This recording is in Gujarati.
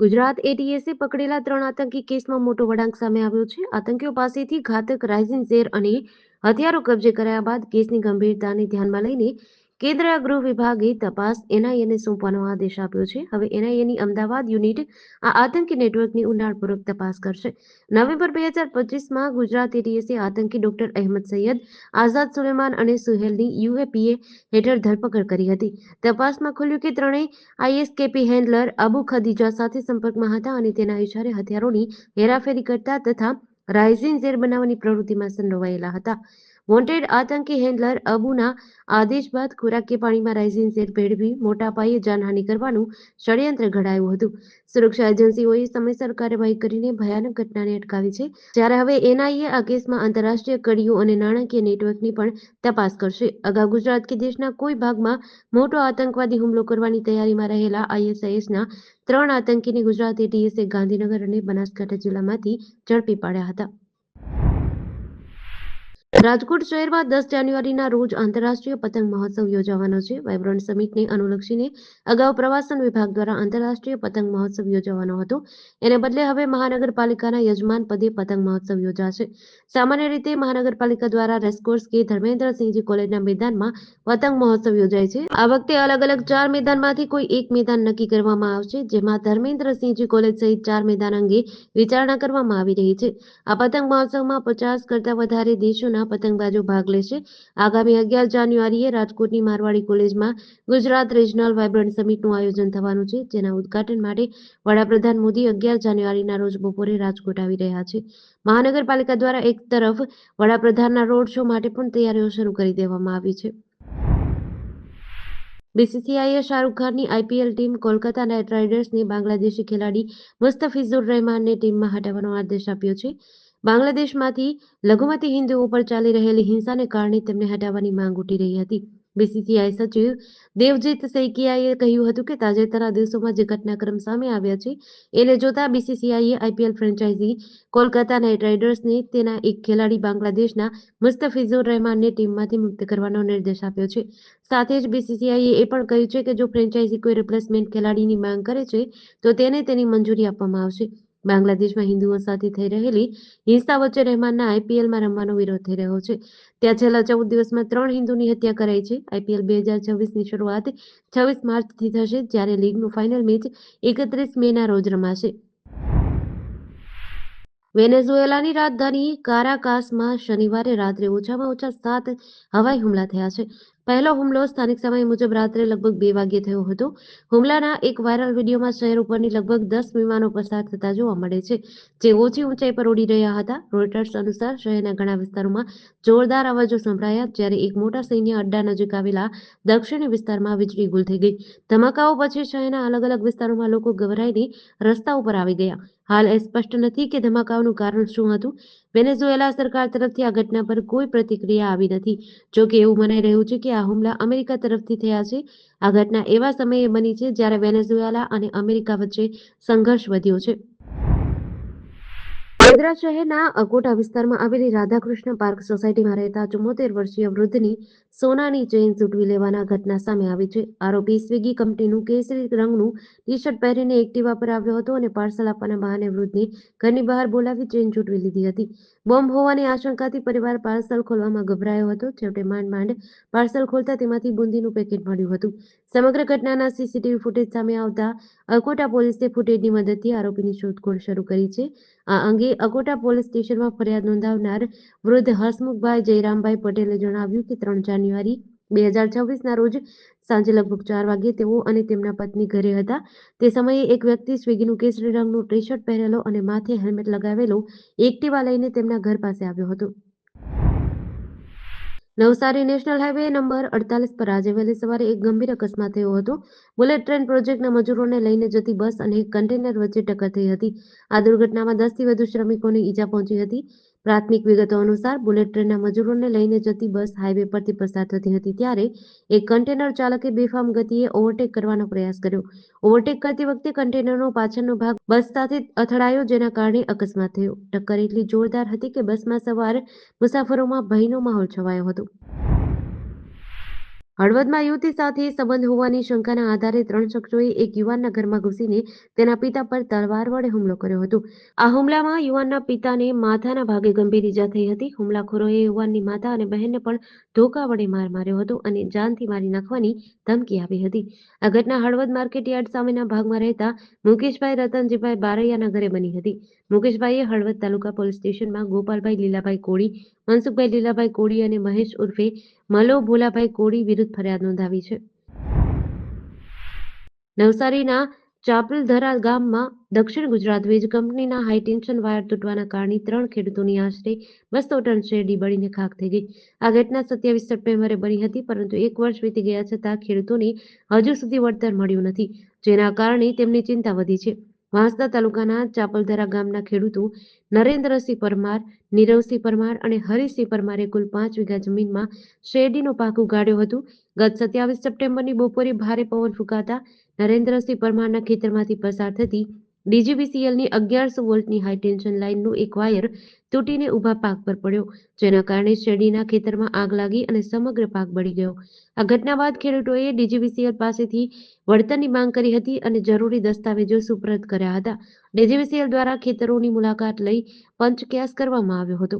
ગુજરાત એટીએસે પકડેલા 3 આતંકી કેસમાં મોટો વળાંક સામે આવ્યો છે. આતંકીઓ પાસેથી ઘાતક રાઇઝિંગ ઝેર અને હથિયારો કબજે કર્યા બાદ કેસની ગંભીરતાને ધ્યાનમાં લઈને કેન્દ્રીય ગૃહ વિભાગે તપાસ એનઆઈએને સોંપવાનો આદેશ આપ્યો છે. હવે એનઆઈએની અમદાવાદ યુનિટ આ આતંકી નેટવર્કની ઊંડાણપૂર્વક તપાસ કરશે. નવેમ્બર 2025માં ગુજરાત એટીએસે આતંકી ડોક્ટર અહેમદ સૈયદ, આઝાદ સુલેમાન અને સુહેલની યુએપીએ હેઠળ ધરપકડ કરી હતી. તપાસમાં ખુલ્યું કે ત્રણેય આઈએસકેપી હેન્ડલર અબુ ખદીજા સાથે સંપર્કમાં હતા અને તેના ઇશારે હથિયારોની હેરાફેરી કરતા તથા રાઇઝિન ઝેર બનાવવાની પ્રવૃત્તિમાં સંડોવાયેલા હતા. વોન્ટેડ આતંકી હેન્ડલર અબુના આદેશ બાદ ખોરાકીય પાણીમાં રાઇઝિન ઝેર ભેળવી મોટા પાયે જાનહાનિ કરવાનું ષડયંત્ર ઘડાયું હતું. સુરક્ષા એજન્સીઓએ સમયસર કાર્યવાહી કરીને ભયાનક ઘટનાને અટકાવી છે. જ્યારે હવે એનઆઈએ આ કેસમાં આંતરરાષ્ટ્રીય કડીઓ અને નાણાકીય નેટવર્કની પણ તપાસ કરશે. અગાઉ ગુજરાત કે દેશના કોઈ ભાગમાં મોટો આતંકવાદી હુમલો કરવાની તૈયારીમાં રહેલા આઈએસઆઈએસના 3 આતંકીને ગુજરાત એટીએસે ગાંધીનગર અને બનાસકાંઠા જિલ્લામાંથી ઝડપી પાડ્યા હતા. રાજકોટ શહેરમાં 10 જાન્યુઆરીના રોજ આંતરરાષ્ટ્રીય પતંગ મહોત્સવ યોજાવાનો છે. વાયબ્રન્ટ સમિટને અનુલક્ષીને અગાઉ પ્રવાસન વિભાગ દ્વારા આંતરરાષ્ટ્રીય પતંગ મહોત્સવ યોજવાનો હતો. એને બદલે હવે મહાનગરપાલિકાના યજમાન પદે પતંગ મહોત્સવ યોજાશે. સામાન્ય રીતે મહાનગરપાલિકા દ્વારા રેસકોર્સ કે ધર્મેન્દ્રસિંહજી કોલેજના મેદાનમાં પતંગ મહોત્સવ યોજાય છે. આ વખતે અલગ અલગ 4 મેદાનમાંથી કોઈ એક મેદાન નક્કી કરવામાં આવશે, જેમાં ધર્મેન્દ્રસિંહજી કોલેજ સહિત 4 મેદાન અંગે વિચારણા કરવામાં આવી રહી છે. આ પતંગ મહોત્સવમાં 50 કરતા વધારે દેશોના પતંગબાજો ભાગ લેશે. આગામી 11 જાન્યુઆરીએ રાજકોટની મારવાડી કોલેજમાં ગુજરાત રિજનલ વાયબ્રન્ટ સમિટનું આયોજન થવાનું છે, જેના ઉદ્ઘાટન માટે વડાપ્રધાન મોદી 11 જાન્યુઆરીના રોજ બપોરે રાજકોટ આવી રહ્યા છે. મહાનગરપાલિકા દ્વારા એક તરફ વડાપ્રધાનના રોડ શો માટે પણ તૈયારીઓ શરૂ કરી દેવામાં આવી છે. બીસીસીઆઈએ શાહરૂખ ખાનની આઈપીએલ ટીમ કોલકાતા નાઇટ રાઇડર્સને બાંગ્લાદેશી ખેલાડી મુસ્તફિઝુર રહેમાનને ટીમમાં હટાવવાનો આદેશ આપ્યો છે. બાંગ્લાદેશમાંથી લઘુમતી હિન્દુઓ પર ચાલી રહેલી હિંસાને કારણે તેમને હટાવવાની માંગ ઉઠી રહી હતી. બીસીસીઆઈ સચિવ દેવજીત સૈકિયાએ કહ્યું હતું કે તાજેતરના દિવસોમાં જે ઘટનાક્રમ સામે આવ્યા છે એને જોતા બીસીસીઆઈએ આઈપીએલ ફ્રેન્ચાઇઝી કોલકાતા નાઇટ રાઇડર્સને તેના એક ખેલાડી બાંગ્લાદેશના મુસ્તફિઝુર રહેમાનને ટીમમાંથી મુક્ત કરવાનો નિર્દેશ આપ્યો છે. સાથે જ બીસીસીઆઈએ એ પણ કહ્યું છે કે જો ફ્રેન્ચાઇઝી કોઈ રિપ્લેસમેન્ટ ખેલાડીની માંગ કરે છે તો તેને તેની મંજૂરી આપવામાં આવશે. બાંગ્લાદેશમાં હિન્દુઓ સાથે થઈ રહેલી હિંસા વચ્ચે રહેમાનના આઈપીએલમાં રમવાનો વિરોધ થઈ રહ્યો છે. ત્યાં છેલ્લા 14 દિવસમાં 3 હિન્દુની હત્યા કરાઈ છે. આઈપીએલ 2026ની શરૂઆત 26 માર્ચથી થશે, જ્યારે લીગનું ફાઇનલ મેચ 31 મેના રોજ રમાશે. વેનેઝુએલાની રાજધાની કારાકાસમાં શનિવારે રાત્રે ઓછામાં ઓછા 7 હવાઈ હુમલા થયા છે. પહેલો હુમલો સ્થાનિક સમય મુજબ રાત્રે લગભગ 2 વાગ્યે થયો હતો. હુમલાના એક વાયરલ વિડીયોમાં શહેર ઉપરની લગભગ 10 વિમાનો પસાર થતા જોવા મળે છે, જે ઓછી ઊંચાઈ પર ઉડી રહ્યા હતા. રોયટર્સ અનુસાર શહેરના ઘણા વિસ્તારોમાં જોરદાર અવાજો સંભળાયા, જ્યારે એક મોટા સૈન્ય અડ્ડા નજીક આવેલા દક્ષિણી વિસ્તારમાં વીજળી ગુલ થઈ ગઈ. ધમાકાઓ પછી શહેરના અલગ અલગ વિસ્તારોમાં લોકો ગભરાઈને રસ્તા ઉપર આવી ગયા. હાલ એ સ્પષ્ટ નથી કે ધમાકાઓનું કારણ શું હતું. વેનેઝુએલા સરકાર તરફથી આ ઘટના પર કોઈ પ્રતિક્રિયા આવી નથી. જો કે એવું મનાઈ રહ્યું છે કે આ હુમલા અમેરિકા તરફથી થયા છે. આ ઘટના એવા સમયે બની છે જ્યારે વેનેઝુએલા અને અમેરિકા વચ્ચે સંઘર્ષ વધ્યો છે. વડોદરા શહેરના અકોટા વિસ્તારમાં આવેલી રાધાકૃષ્ણ પાર્ક સોસાયટીમાં રહેતા 74 વર્ષીય વૃદ્ધની સોનાની ચેઇન ઝૂંટવી લેવાના ઘટના સામે આવી છે. આરોપી સ્વિગી કંપનીનું કેસરી રંગનું ટી-શર્ટ પહેરીને એક્ટિવા પર આવ્યો હતો અને પાર્સલ આપવાના બહાને વૃદ્ધને ઘરની બહાર બોલાવી ચેઇન ઝૂંટવી લીધી હતી. બોમ્બ હોવાની આશંકાથી પરિવાર પાર્સલ ખોલવામાં ગભરાયો હતો. છેવટે માંડ પાર્સલ ખોલતા તેમાંથી બુંદીનું પેકેટ મળ્યું હતું. સમગ્ર ઘટનાના સીસીટીવી ફૂટેજ સામે આવતા અકોટા પોલીસે ફૂટેજની મદદથી આરોપીની શોધખોળ શરૂ કરી છે. આ અંગે અકોટા પોલીસ સ્ટેશનમાં ફરિયાદ નોંધાવનાર વૃદ્ધ હસમુખભાઈ જયરામભાઈ પટેલે જણાવ્યું કે 3 જાન્યુઆરી 2026ના રોજ સાંજે લગભગ 4 વાગ્યે તેઓ અને તેમના પત્ની ઘરે હતા. તે સમયે એક વ્યક્તિ સ્વિગીનું કેસરી રંગનું ટી-શર્ટ પહેરેલો અને માથે હેલ્મેટ લગાવેલો એક્ટિવા લઈને તેમના ઘર પાસે આવ્યો હતો. નવસારી નેશનલ હાઈવે નંબર 48 પર આજે વહેલી સવારે એક ગંભીર અકસ્માત થયો હતો. બુલેટ ટ્રેન પ્રોજેક્ટના મજૂરોને લઈને જતી બસ અને એક કન્ટેનર વચ્ચે ટક્કર થઈ હતી. આ દુર્ઘટનામાં 10થી વધુ શ્રમિકોને ઈજા પહોંચી હતી. પ્રાથમિક વિગતો અનુસાર બુલેટ ટ્રેનના મજૂરોને લઈને જતી બસ હાઈવે પરથી પસાર થતી હતી, ત્યારે એક કન્ટેનર ચાલકે બેફામ ગતિએ ઓવરટેક કરવાનો પ્રયાસ કર્યો. ઓવરટેક કરતી વખતે કન્ટેનરનો પાછળનો ભાગ બસ સાથે અથડાયો, જેના કારણે અકસ્માત થયો. ટક્કર એટલી જોરદાર હતી કે બસમાં સવાર મુસાફરોમાં ભયનો માહોલ છવાયો હતો. હળવદમાં યુવતી સાથે સંબંધ હોવાની શંકાના આધારે 3 શખ્સોએ એક યુવાનના ઘરમાં ઘૂસીને તેના પિતા પર તલવાર વડે હુમલો કર્યો હતો. આ હુમલામાં યુવાનના પિતાને માથાના ભાગે ગંભીર ઈજા થઈ હતી. હુમલાખોરોએ યુવાનની માતા અને બહેનને પણ ધોકા વડે માર માર્યો હતો અને જાનથી મારી નાખવાની ધમકી આપી હતી. આ ઘટના હળવદ માર્કેટયાર્ડ સામેના ભાગમાં રહેતા મુકેશભાઈ રતનજીભાઈ બારૈયાના ઘરે બની હતી. મુકેશભાઈએ હળવદ તાલુકા પોલીસ સ્ટેશનમાં ગોપાલભાઈ લીલાભાઈ કોળી, મનસુખભાઈ લીલાભાઈ કોળી અને મહેશ ઉર્ફે મલો ભોલાભાઈ કોળી વિરુદ્ધ ફરિયાદ નોંધાવી છે. નવસારીના ચાપલધરા ગામમાં દક્ષિણ ગુજરાત વીજ કંપનીના હાઈટેન્શન વાયર તૂટવાના કારણે 3 ખેડૂતોની આશરે 200 ટન શેરડી બળીને ખાખ થઈ ગઈ. આ ઘટના 27 સપ્ટેમ્બરે બની હતી, પરંતુ 1 વર્ષ વીતી ગયા છતાં ખેડૂતોને હજુ સુધી વળતર મળ્યું નથી, જેના કારણે તેમની ચિંતા વધી છે. વાંસદા તાલુકાના ચાપલધરા ગામના ખેડૂતો નરેન્દ્રસિંહ પરમાર, નીરવસિંહ પરમાર અને હરીસિંહ પરમારે કુલ 5 વીઘા જમીનમાં શેરડીનો પાક ઉગાડ્યો હતો. ગત 27 સપ્ટેમ્બરની બપોરે ભારે પવન ફૂંકાતા નરેન્દ્રસિંહ પરમારના ખેતરમાંથી પસાર થતી ડીજીવીસીએલની 1100 વોલ્ટની હાઈટેન્શન લાઇનનો એક વાયર તૂટીને ઊભા પાક પર પડ્યો, જેના કારણે શેરડીના ખેતરમાં આગ લાગી અને સમગ્ર પાક બળી ગયો. આ ઘટના બાદ ખેડૂતોએ ડીજીવીસીએલ પાસેથી વળતરની માંગ કરી હતી અને જરૂરી દસ્તાવેજો સુપરત કર્યા હતા. ડીજીવીસીએલ દ્વારા ખેતરોની મુલાકાત લઈ પંચક્યાસ કરવામાં આવ્યો હતો.